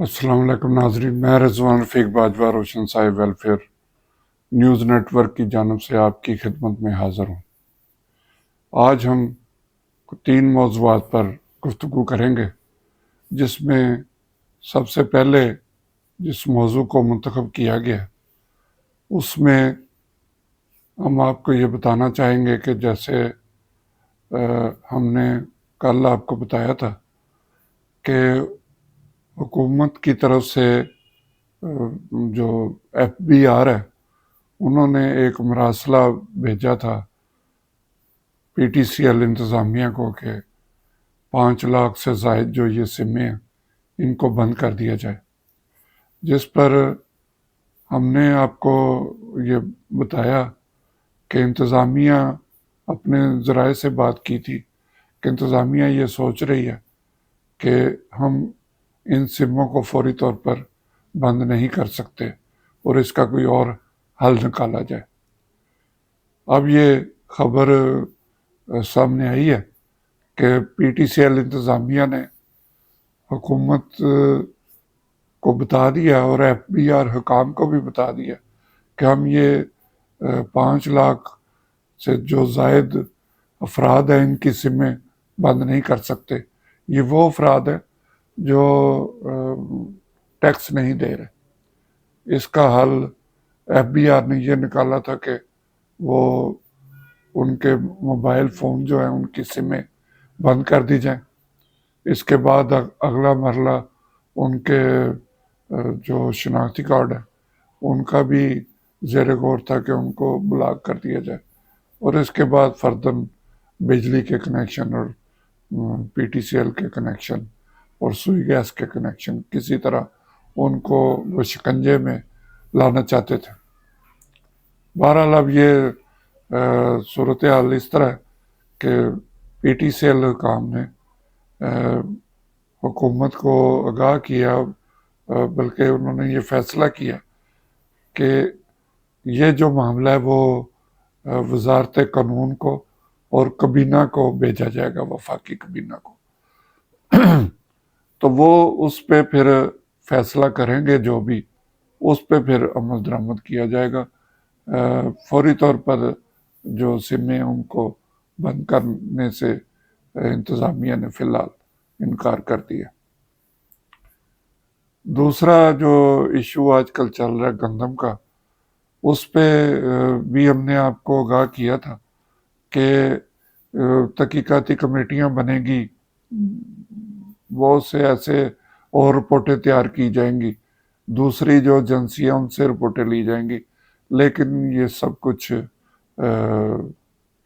السلام علیکم ناظرین، میں رضوان رفیق باجوہ روشن سائے ویلفیئر نیوز نیٹ ورک کی جانب سے آپ کی خدمت میں حاضر ہوں۔ آج ہم 3 موضوعات پر گفتگو کریں گے، جس میں سب سے پہلے جس موضوع کو منتخب کیا گیا اس میں ہم آپ کو یہ بتانا چاہیں گے کہ جیسے ہم نے کل آپ کو بتایا تھا کہ حکومت کی طرف سے جو FBR ہے انہوں نے ایک مراسلہ بھیجا تھا PTCL انتظامیہ کو کہ 5 لاکھ سے زائد جو یہ سمیں ہیں ان کو بند کر دیا جائے، جس پر ہم نے آپ کو یہ بتایا کہ انتظامیہ اپنے ذرائع سے بات کی تھی کہ انتظامیہ یہ سوچ رہی ہے کہ ہم ان سموں کو فوری طور پر بند نہیں کر سکتے اور اس کا کوئی اور حل نکالا جائے۔ اب یہ خبر سامنے آئی ہے کہ PTCL انتظامیہ نے حکومت کو بتا دیا اور FBR حکام کو بھی بتا دیا کہ ہم یہ 5 لاکھ سے جو زائد افراد ہیں ان کی سمیں بند نہیں کر سکتے۔ یہ وہ افراد ہیں جو ٹیکس نہیں دے رہے۔ اس کا حل FBR نے یہ نکالا تھا کہ وہ ان کے موبائل فون جو ہیں ان کی سمیں بند کر دی جائیں۔ اس کے بعد اگلا مرحلہ ان کے جو شناختی کارڈ ہے ان کا بھی زیر غور تھا کہ ان کو بلاک کر دیا جائے، اور اس کے بعد فرداً بجلی کے کنیکشن اور PTCL کے کنیکشن اور سوئی گیس کے کنیکشن کسی طرح ان کو وہ شکنجے میں لانا چاہتے تھے۔ بہرحال اب یہ صورتحال اس طرح ہے کہ PTCL حکام نے حکومت کو آگاہ کیا، بلکہ انہوں نے یہ فیصلہ کیا کہ یہ جو معاملہ ہے وہ وزارت قانون کو اور کابینہ کو بھیجا جائے گا، وفاقی کابینہ کو، تو وہ اس پہ پھر فیصلہ کریں گے، جو بھی اس پہ پھر عمل درآمد کیا جائے گا۔ فوری طور پر جو سمیں ان کو بند کرنے سے انتظامیہ نے فی الحال انکار کر دیا۔ دوسرا جو ایشو آج کل چل رہا ہے گندم کا، اس پہ بھی ہم نے آپ کو آگاہ کیا تھا کہ تحقیقاتی کمیٹیاں بنے گی، بہت سے ایسے اور رپورٹیں تیار کی جائیں گی، دوسری جو ایجنسیاں ان سے رپورٹیں لی جائیں گی، لیکن یہ سب کچھ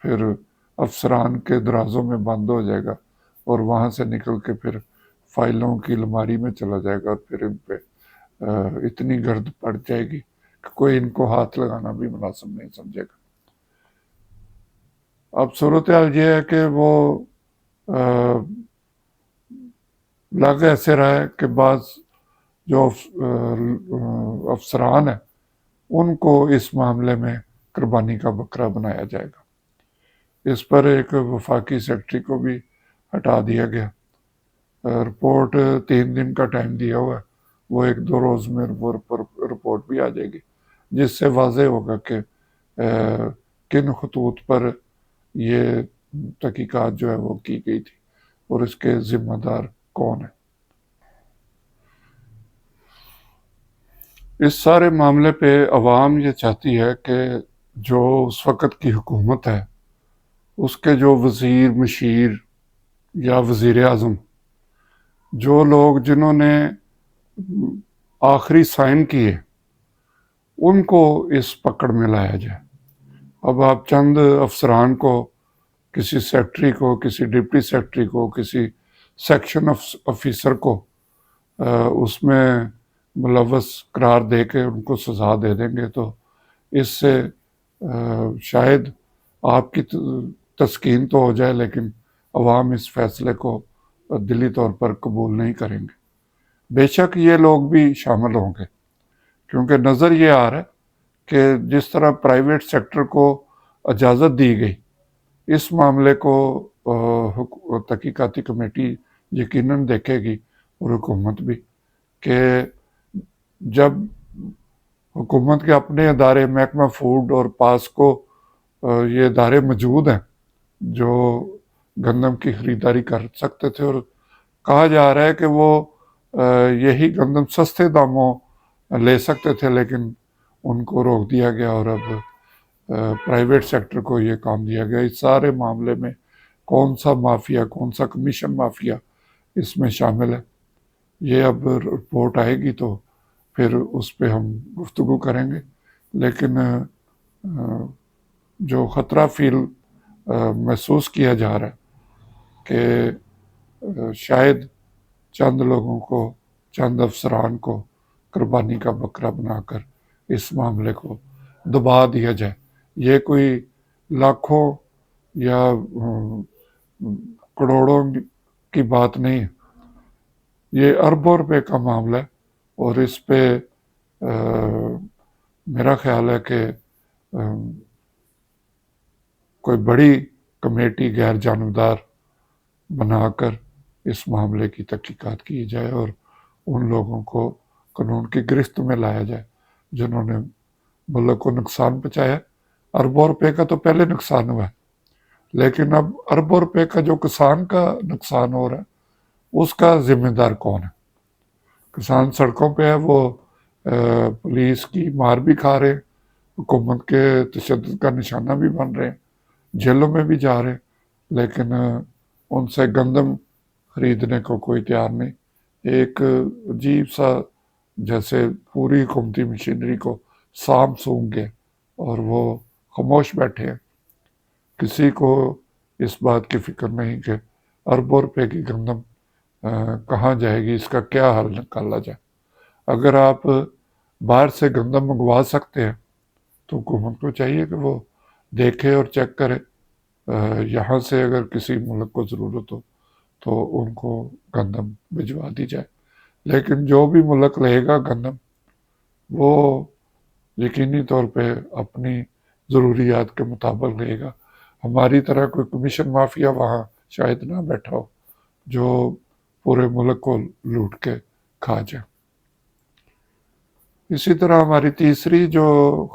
پھر افسران کے درازوں میں بند ہو جائے گا اور وہاں سے نکل کے پھر فائلوں کی الماری میں چلا جائے گا، اور پھر ان پہ اتنی گرد پڑ جائے گی کہ کوئی ان کو ہاتھ لگانا بھی مناسب نہیں سمجھے گا۔ اب صورتحال یہ ہے کہ وہ لگ ایسے رہا ہے کہ بعض جو افسران ہیں ان کو اس معاملے میں قربانی کا بکرا بنایا جائے گا۔ اس پر ایک وفاقی سیکرٹری کو بھی ہٹا دیا گیا۔ رپورٹ 3 دن کا ٹائم دیا ہوا ہے، وہ 1-2 روز میں رپورٹ بھی آ جائے گی، جس سے واضح ہوگا کہ کن خطوط پر یہ تحقیقات جو ہے وہ کی گئی تھی اور اس کے ذمہ دار کون ہیں۔ اس سارے معاملے پہ عوام یہ چاہتی ہے کہ جو اس وقت کی حکومت ہے اس کے جو وزیر مشیر یا وزیر اعظم، جو لوگ جنہوں نے آخری سائن کیے، ان کو اس پکڑ میں لایا جائے۔ اب آپ چند افسران کو، کسی سیکرٹری کو، کسی ڈپٹی سیکرٹری کو، کسی سیکشن آفیسر کو اس میں ملوث قرار دے کے ان کو سزا دے دیں گے تو اس سے شاید آپ کی تسکین تو ہو جائے، لیکن عوام اس فیصلے کو دلی طور پر قبول نہیں کریں گے۔ بے شک یہ لوگ بھی شامل ہوں گے، کیونکہ نظر یہ آ رہا ہے کہ جس طرح پرائیویٹ سیکٹر کو اجازت دی گئی، اس معاملے کو تحقیقاتی کمیٹی یقیناً دیکھے گی اور حکومت بھی، کہ جب حکومت کے اپنے ادارے محکمہ فوڈ اور پاسکو یہ ادارے موجود ہیں جو گندم کی خریداری کر سکتے تھے، اور کہا جا رہا ہے کہ وہ یہی گندم سستے داموں لے سکتے تھے، لیکن ان کو روک دیا گیا اور اب پرائیویٹ سیکٹر کو یہ کام دیا گیا۔ اس سارے معاملے میں کون سا مافیا، کون سا کمیشن مافیا اس میں شامل ہے، یہ اب رپورٹ آئے گی تو پھر اس پہ ہم گفتگو کریں گے۔ لیکن جو خطرہ محسوس کیا جا رہا ہے کہ شاید چند لوگوں کو، چند افسران کو قربانی کا بکرا بنا کر اس معاملے کو دبا دیا جائے، یہ کوئی لاکھوں یا کروڑوں کی بات نہیں ہے، یہ اربوں روپے کا معاملہ ہے، اور اس پہ میرا خیال ہے کہ کوئی بڑی کمیٹی غیر جانبدار بنا کر اس معاملے کی تحقیقات کی جائے اور ان لوگوں کو قانون کی گرفت میں لایا جائے جنہوں نے ملک کو نقصان پہنچایا۔ اربوں روپے کا تو پہلے نقصان ہوا ہے، لیکن اب اربوں روپے کا جو کسان کا نقصان ہو رہا ہے اس کا ذمہ دار کون ہے؟ کسان سڑکوں پہ ہے، وہ پولیس کی مار بھی کھا رہے ہیں، حکومت کے تشدد کا نشانہ بھی بن رہے ہیں، جیلوں میں بھی جا رہے ہیں، لیکن ان سے گندم خریدنے کو کوئی تیار نہیں۔ ایک عجیب سا جیسے پوری حکومتی مشینری کو سانپ سونگ گئے اور وہ خاموش بیٹھے ہیں، کسی کو اس بات کی فکر نہیں کہ اربوں روپے کی گندم کہاں جائے گی، اس کا کیا حل نکالا جائے۔ اگر آپ باہر سے گندم منگوا سکتے ہیں تو حکومت کو چاہیے کہ وہ دیکھے اور چیک کرے، یہاں سے اگر کسی ملک کو ضرورت ہو تو ان کو گندم بھجوا دی جائے، لیکن جو بھی ملک لے گا گندم وہ یقینی طور پہ اپنی ضروریات کے مطابق لے گا۔ ہماری طرح کوئی کمیشن مافیا وہاں شاید نہ بیٹھا ہو جو پورے ملک کو لوٹ کے کھا جائے۔ اسی طرح ہماری تیسری جو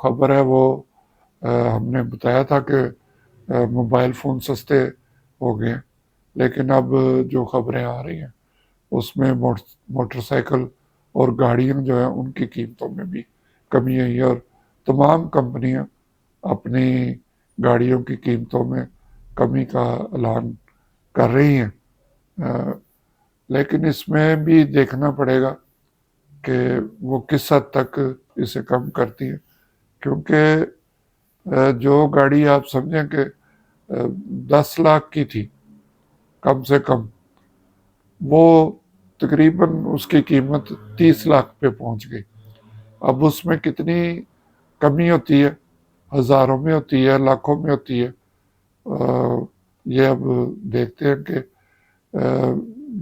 خبر ہے وہ ہم نے بتایا تھا کہ موبائل فون سستے ہو گئے، لیکن اب جو خبریں آ رہی ہیں اس میں موٹر سائیکل اور گاڑیاں جو ہیں ان کی قیمتوں میں بھی کمی آئی ہے، اور تمام کمپنیاں اپنی گاڑیوں کی قیمتوں میں کمی کا اعلان کر رہی ہیں، لیکن اس میں بھی دیکھنا پڑے گا کہ وہ کس حد تک اسے کم کرتی ہے، کیونکہ جو گاڑی آپ سمجھیں کہ 10 لاکھ کی تھی کم سے کم، وہ تقریباً اس کی قیمت 30 لاکھ پہ پہنچ گئی۔ اب اس میں کتنی کمی ہوتی ہے، ہزاروں میں ہوتی ہے، لاکھوں میں ہوتی ہے، یہ اب دیکھتے ہیں کہ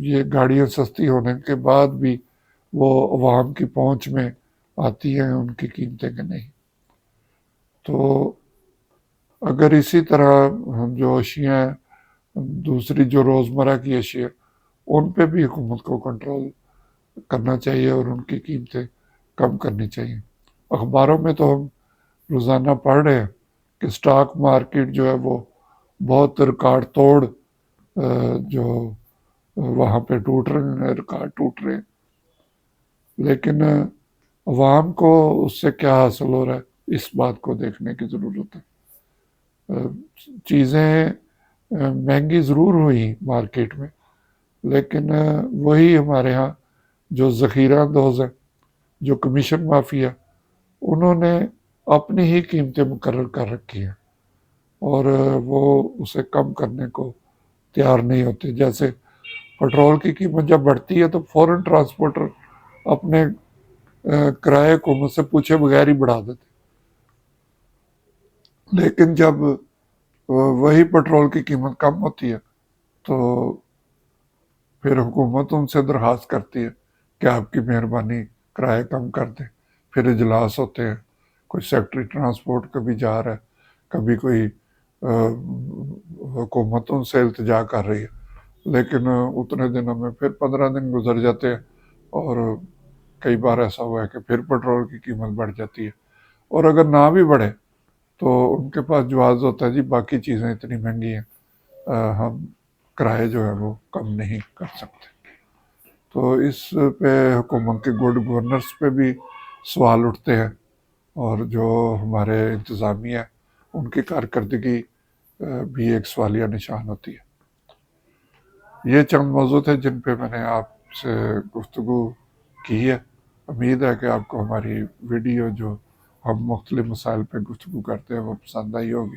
یہ گاڑیاں سستی ہونے کے بعد بھی وہ عوام کی پہنچ میں آتی ہیں ان کی قیمتیں کہ نہیں۔ تو اگر اسی طرح جو اشیاء ہیں، دوسری جو روزمرہ کی اشیاء، ان پہ بھی حکومت کو کنٹرول کرنا چاہیے اور ان کی قیمتیں کم کرنی چاہیے۔ اخباروں میں تو ہم روزانہ پڑھ رہے ہیں کہ سٹاک مارکیٹ جو ہے وہ بہت ریکارڈ توڑ جو وہاں پہ ٹوٹ رہے ہیں، ریکارڈ ٹوٹ رہے ہیں، لیکن عوام کو اس سے کیا حاصل ہو رہا ہے اس بات کو دیکھنے کی ضرورت ہے۔ چیزیں مہنگی ضرور ہوئی مارکیٹ میں، لیکن وہی ہمارے ہاں جو ذخیرہ اندوز ہیں، جو کمیشن مافیا، انہوں نے اپنی ہی قیمتیں مقرر کر رکھی ہیں اور وہ اسے کم کرنے کو تیار نہیں ہوتے۔ جیسے پٹرول کی قیمت جب بڑھتی ہے تو فوراً ٹرانسپورٹر اپنے کرائے کو مجھ سے پوچھے بغیر ہی بڑھا دیتے، لیکن جب وہی پٹرول کی قیمت کم ہوتی ہے تو پھر حکومت ان سے درخواست کرتی ہے کہ آپ کی مہربانی کرایہ کم کر دیں۔ پھر اجلاس ہوتے ہیں، کوئی سیکٹری ٹرانسپورٹ کبھی جا رہا ہے، کبھی کوئی حکومت ان سے التجا کر رہی ہے، لیکن اتنے دنوں میں پھر 15 دن گزر جاتے ہیں اور کئی بار ایسا ہوا ہے کہ پھر پیٹرول کی قیمت بڑھ جاتی ہے، اور اگر نہ بھی بڑھے تو ان کے پاس جواز ہوتا ہے جی باقی چیزیں اتنی مہنگی ہیں، ہم کرائے جو ہے وہ کم نہیں کر سکتے۔ تو اس پہ حکومت کے گڈ گورننس پہ بھی سوال اٹھتے ہیں، اور جو ہمارے انتظامیہ ہے ان کی کارکردگی بھی ایک سوالیہ نشان ہوتی ہے۔ یہ چند موضوع تھے جن پہ میں نے آپ سے گفتگو کی ہے۔ امید ہے کہ آپ کو ہماری ویڈیو جو ہم مختلف مسائل پہ گفتگو کرتے ہیں وہ پسند آئی ہوگی،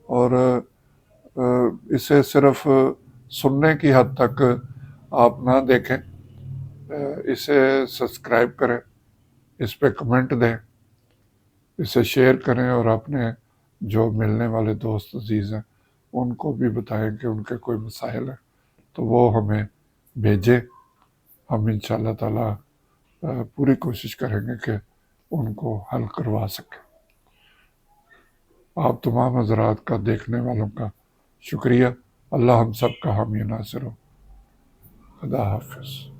اور اسے صرف سننے کی حد تک آپ نہ دیکھیں، اسے سبسکرائب کریں، اس پہ کمنٹ دیں، اسے شیئر کریں، اور اپنے جو ملنے والے دوست عزیز ہیں ان کو بھی بتائیں کہ ان کے کوئی مسائل ہیں تو وہ ہمیں بھیجیں۔ ہم انشاءاللہ تعالیٰ پوری کوشش کریں گے کہ ان کو حل کروا سکیں۔ آپ تمام حضرات کا، دیکھنے والوں کا شکریہ۔ اللہ ہم سب کا حامی و ناصر ہو۔ خدا حافظ۔